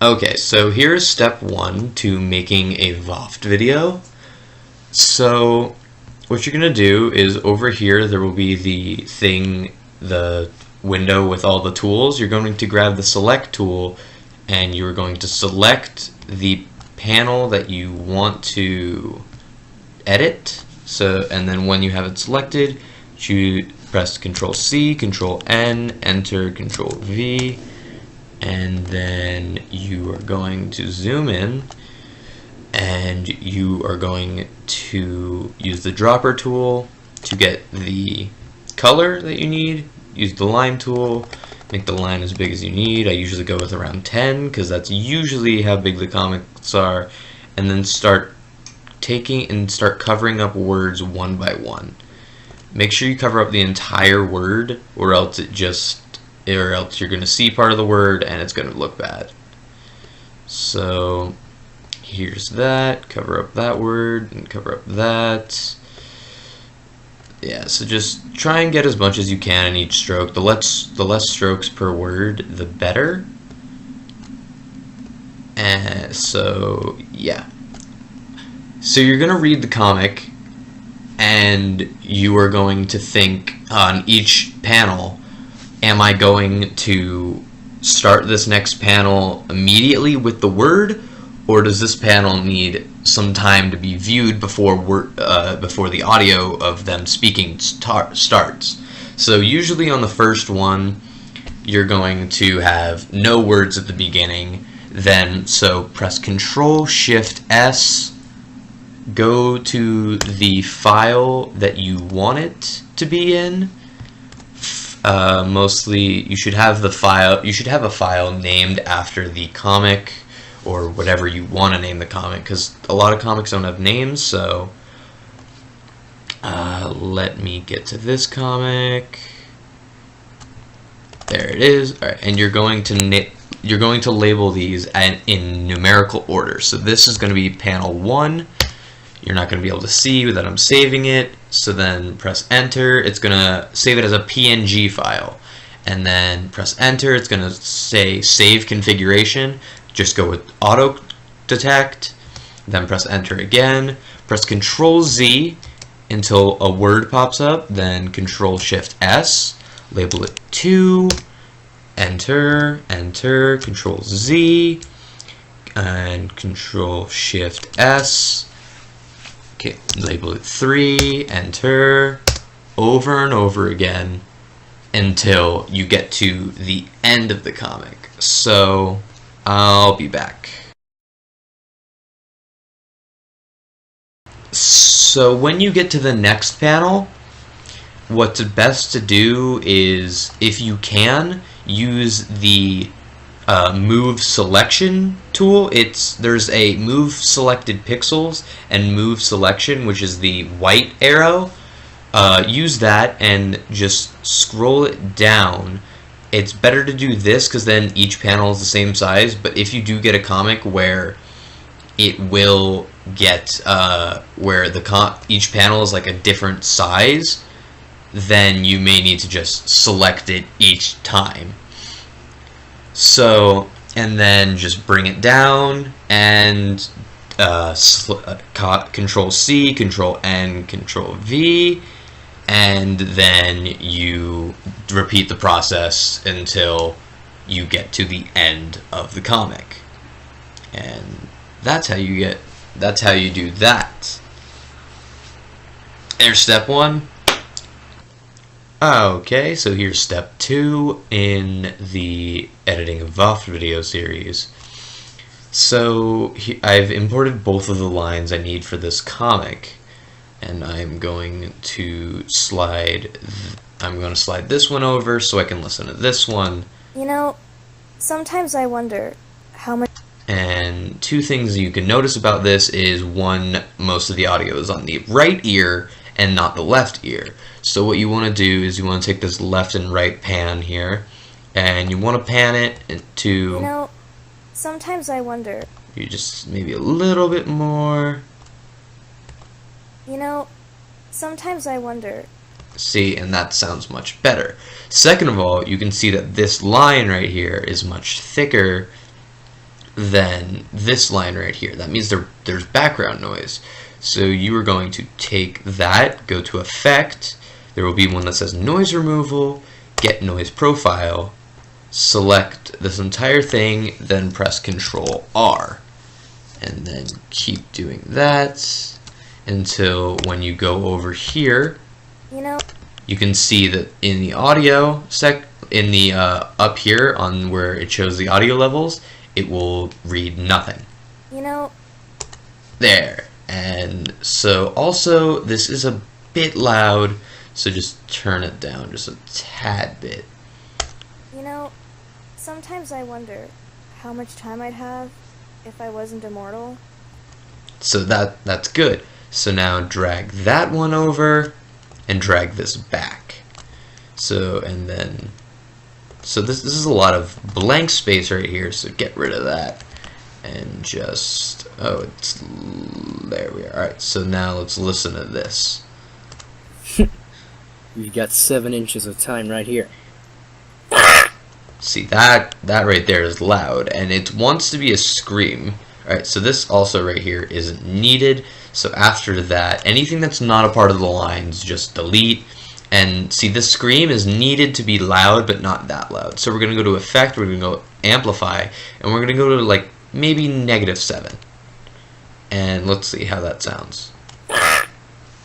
Okay, so here's step one to making a VOFT video. So what you're going to do is over here there will be the window with all the tools. You're going to grab the select tool and you're going to select the panel that you want to edit. And then when you have it selected, you press Control C, Control N, Enter, Control V, and then you are going to zoom in and you are going to use the dropper tool to get the color that you need. Use the line tool, make the line as big as you need. I usually go with around 10 because that's usually how big the comics are, and then start covering up words one by one. Make sure you cover up the entire word, or else you're going to see part of the word and it's going to look bad. So here's that, cover up that word and cover up that. Yeah, so just try and get as much as you can in each stroke. The less strokes per word, the better. And so yeah. So you're going to read the comic and you are going to think on each panel, am I going to start this next panel immediately with the word, or does this panel need some time to be viewed before the audio of them speaking starts? So usually on the first one, you're going to have no words at the beginning. So press Control Shift S, go to the file that you want it to be in. Mostly you should have a file named after the comic or whatever you want to name the comic, because a lot of comics don't have names. So let me get to this comic. There it is. All right, and you're going to label these in numerical order. So this is going to be panel 1. You're not going to be able to see that I'm saving it, so then press enter. It's going to save it as a PNG file, and then press enter. It's going to say save configuration. Just go with auto detect, then press enter again. Press Control Z until a word pops up, then Control Shift S, label it 2, enter, enter, Control Z, and Control Shift S. Okay, label it 3, enter, over and over again until you get to the end of the comic. So I'll be back. So when you get to the next panel, what's best to do is, if you can, use the move selection tool. There's a move selected pixels and move selection, which is the white arrow. Use that and just scroll it down. It's better to do this because then each panel is the same size, but if you do get a comic where it will get where each panel is like a different size, then you may need to just select it each time. So, and then just bring it down and Control C, Control N, Control V, and then you repeat the process until you get to the end of the comic. And that's how you do that. There's step 1. Okay, so here's step 2 in the editing of VOFT video series. So I've imported both of the lines I need for this comic, and I'm going to slide this one over so I can listen to this one. You know, sometimes I wonder how much. And two things you can notice about this is, one, most of the audio is on the right ear and not the left ear. So what you want to do is you want to take this left and right pan here, and you want to pan it to... You know, sometimes I wonder... You just maybe a little bit more. You know, sometimes I wonder... See, and that sounds much better. Second of all, you can see that this line right here is much thicker than this line right here. That means there's background noise. So you are going to take that, go to Effect, there will be one that says Noise Removal, Get Noise Profile, select this entire thing, then press Control R. And then keep doing that until when you go over here, you can see that in the audio up here on where it shows the audio levels, it will read nothing. There. And so also this is a bit loud, so just turn it down just a tad bit. Sometimes I wonder how much time I'd have if I wasn't immortal. So that's good. So now drag that one over and drag this back. So this is a lot of blank space right here, so get rid of that. And just, there we are. Alright, so now let's listen to this. You've got 7 inches of time right here. See, that right there is loud, and it wants to be a scream. Alright, so this also right here isn't needed. So after that, anything that's not a part of the lines, just delete. And see, this scream is needed to be loud, but not that loud. So we're going to go to Effect, we're going to go Amplify, and we're going to go to like maybe -7. And let's see how that sounds.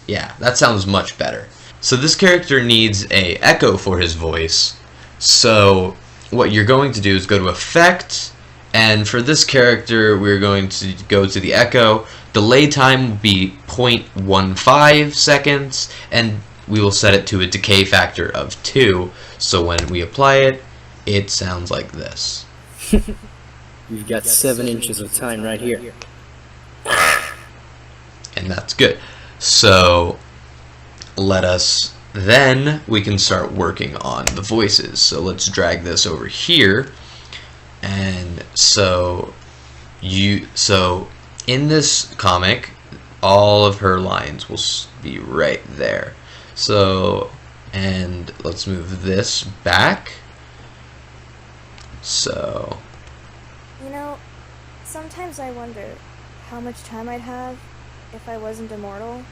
Yeah, that sounds much better. So this character needs a echo for his voice. So what you're going to do is go to Effect, and for this character we're going to go to the echo. Delay time will be 0.15 seconds, and we will set it to a decay factor of 2, so when we apply it, it sounds like this. You've got 7 inches of time right here. And that's good. So then we can start working on the voices. So let's drag this over here. And so in this comic, all of her lines will be right there. So, and let's move this back. So, sometimes I wonder how much time I'd have if I wasn't immortal.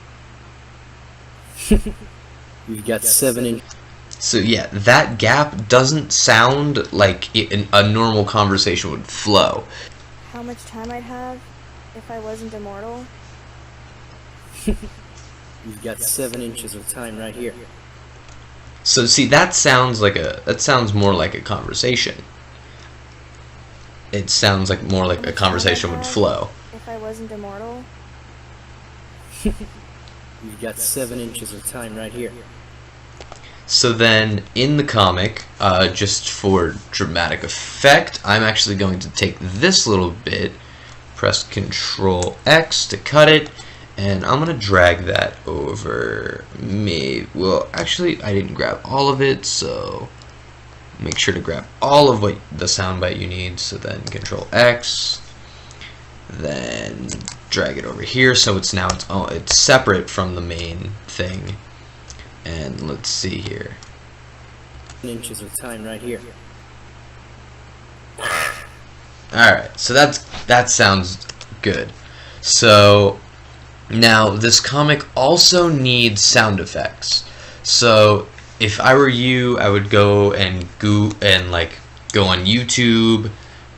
You've got 7 inches. So yeah, that gap doesn't sound like a normal conversation would flow. How much time I'd have if I wasn't immortal. You've got 7 inches of time right here. So see, that sounds more like a conversation. It sounds like more like a conversation would flow. If I wasn't immortal. You've got 7 inches of time right here. So then, in the comic, just for dramatic effect, I'm actually going to take this little bit, press Control X to cut it, and I'm going to drag that over. Well, actually, I didn't grab all of it, so make sure to grab all of what the soundbite you need. So then Control X, then drag it over here, so it's separate from the main thing. And let's see here. Inches of time right here. Alright, so that sounds good. So now this comic also needs sound effects. So if I were you, I would go and go on YouTube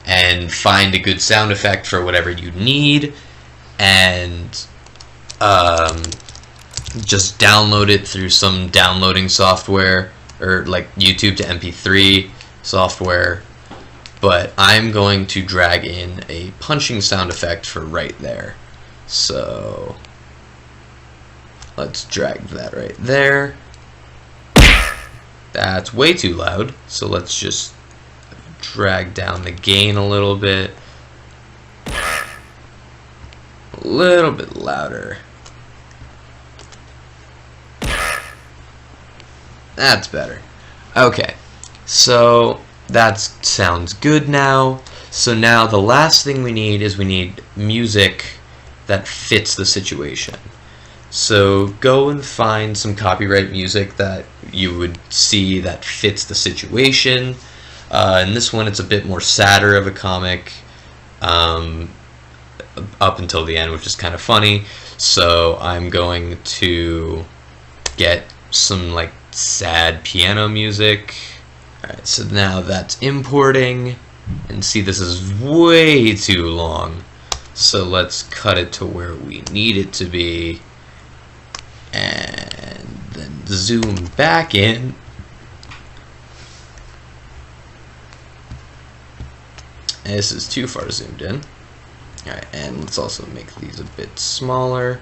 and find a good sound effect for whatever you need, and just download it through some downloading software, or like YouTube to MP3 software. But I'm going to drag in a punching sound effect for right there. So let's drag that right there. That's way too loud, so let's just drag down the gain a little bit. A little bit louder. That's better. Okay, so that sounds good now. So now the last thing we need is music that fits the situation. So go and find some copyright music that you would see that fits the situation. In this one, it's a bit more sadder of a comic. um, up until the end, which is kind of funny. So I'm going to get some like sad piano music. Alright, so now that's importing, and see, this is way too long. So let's cut it to where we need it to be, and then zoom back in. And this is too far zoomed in. Alright, and let's also make these a bit smaller.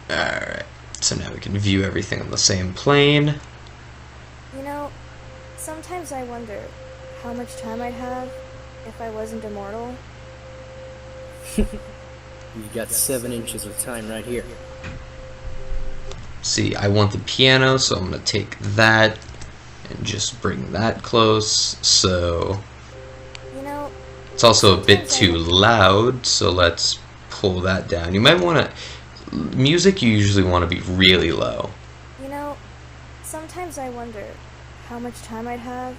Alright, so now we can view everything on the same plane. You know, sometimes I wonder how much time I'd have if I wasn't immortal. You've got 7 inches of time right here. See, I want the piano, so I'm going to take that and just bring that close. So You know, it's also a bit sometimes too loud, so let's pull that down. You might want to... Music, you usually want to be really low. You know, sometimes I wonder how much time I'd have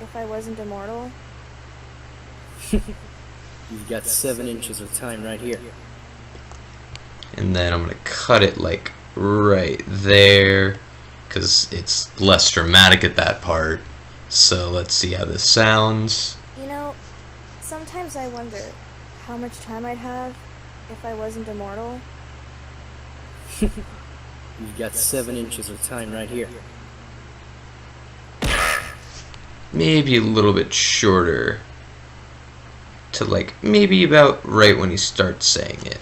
if I wasn't immortal. You've got 7 inches of time right here. And then I'm going to cut it like right there, because it's less dramatic at that part. So let's see how this sounds. You know, sometimes I wonder how much time I'd have if I wasn't immortal. You've got 7 inches of time right here. Maybe a little bit shorter, to like maybe about right when he starts saying it.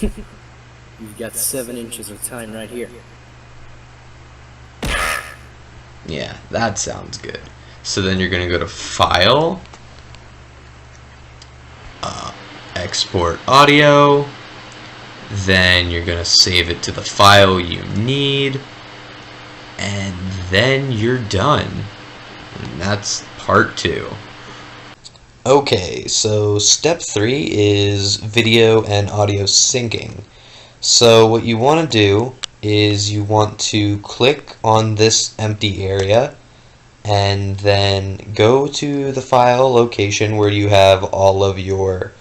You've got 7 inches of time right here. Yeah, that sounds good. So then you're going to go to File, Export Audio, then you're going to save it to the file you need, and then you're done. And that's part 2. Okay, so step 3 is video and audio syncing. So what you want to do is you want to click on this empty area and then go to the file location where you have all of your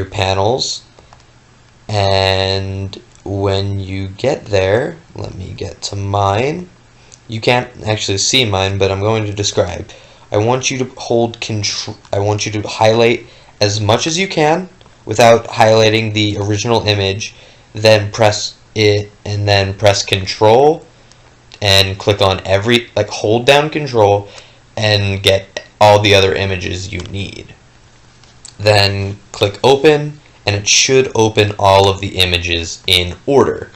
panels, and when you get there, let me get to mine. You can't actually see mine, but I'm going to describe. I want you to hold control. I want you to highlight as much as you can without highlighting the original image, then press it and then press Control and click on hold down Control and get all the other images you need. Then click Open, and it should open all of the images in order.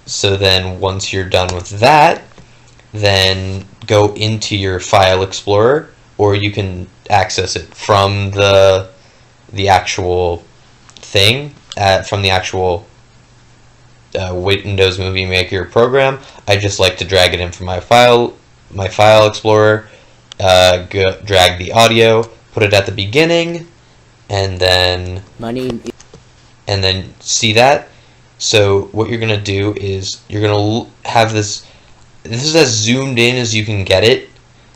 So then once you're done with that, then go into your File Explorer, or you can access it from the actual thing, from the actual Windows Movie Maker program. I just like to drag it in from my File Explorer, drag the audio, put it at the beginning, and then see that. So what you're gonna do is you're gonna have this. This is as zoomed in as you can get it.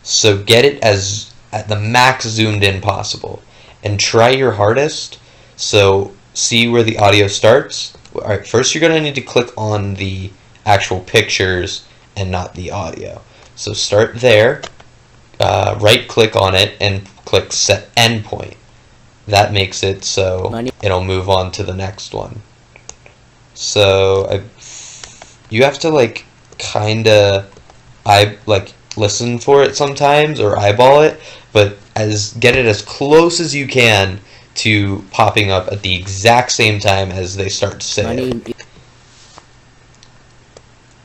So get it as at the max zoomed in possible, and try your hardest. So see where the audio starts. All right, first you're gonna need to click on the actual pictures and not the audio. So start there. Right click on it and click Set Endpoint. That makes it so it'll move on to the next one. So you have to kinda listen for it sometimes or eyeball it, but get it as close as you can to popping up at the exact same time as they start to say it.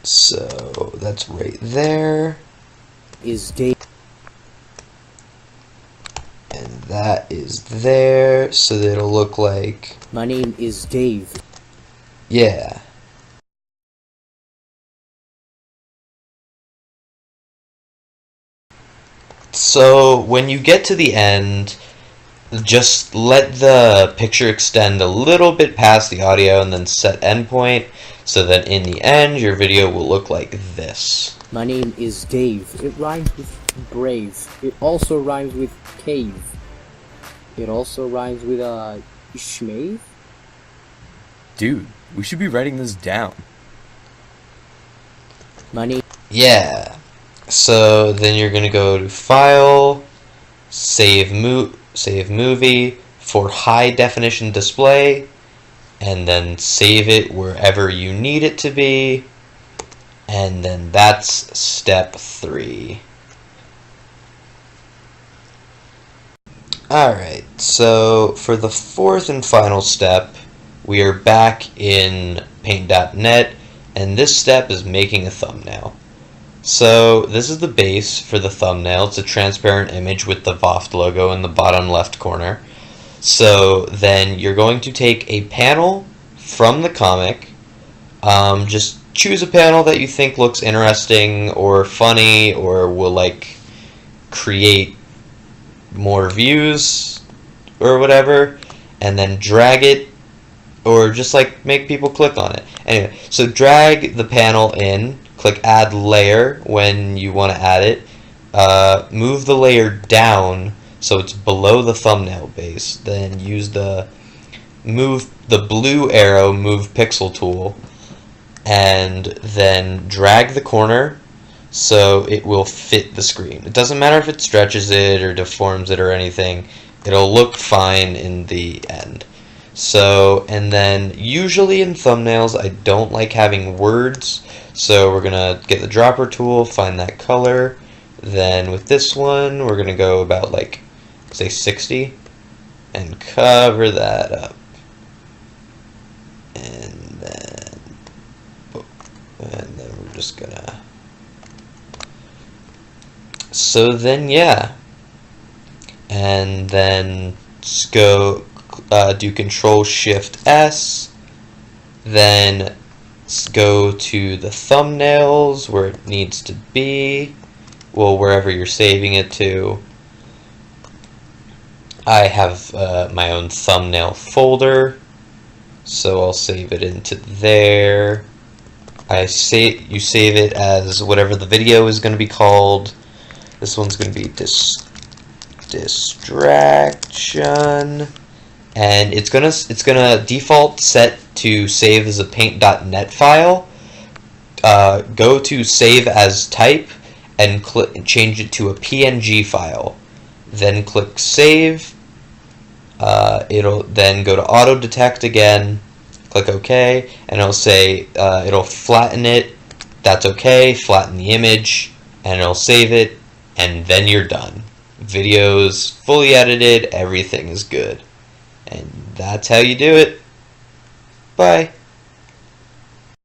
So that's right there. Is Dave. And that is there, so that it'll look like... My name is Dave. Yeah. So when you get to the end, just let the picture extend a little bit past the audio and then set endpoint so that in the end your video will look like this. My name is Dave. It rhymes with brave. It also rhymes with cave. It also rhymes with Ishmael. Dude, we should be writing this down. My name. Yeah. So then you're gonna go to File, Save Movie for high definition display, and then save it wherever you need it to be. And then that's step 3. Alright, so for the 4th and final step, we are back in Paint.net, and this step is making a thumbnail. So this is the base for the thumbnail. It's a transparent image with the VOFT logo in the bottom left corner. So then you're going to take a panel from the comic, just choose a panel that you think looks interesting or funny or will like create more views or whatever, and then drag it or just like make people click on it. Anyway, so drag the panel in, click add layer when you want to add it, move the layer down so it's below the thumbnail base, then use the blue arrow move pixel tool, and then drag the corner so it will fit the screen. It doesn't matter if it stretches it or deforms it or anything, it'll look fine in the end. So, and then usually in thumbnails I don't like having words, so we're gonna get the dropper tool, find that color, then with this one we're gonna go about like say 60 and cover that up. And then we're just gonna, so then yeah, and then just go do Control Shift S, then go to the thumbnails where it needs to be, well, wherever you're saving it to. I have my own thumbnail folder, so I'll save it into there. You save it as whatever the video is going to be called. This one's going to be distraction, and it's gonna default set to save as a paint.net file. Go to save as type and change it to a PNG file. Then click save. It'll then go to auto detect again. Click OK, and it'll say it'll flatten it. That's okay. Flatten the image, and it'll save it, and then you're done. Video's fully edited. Everything is good, and that's how you do it. Bye.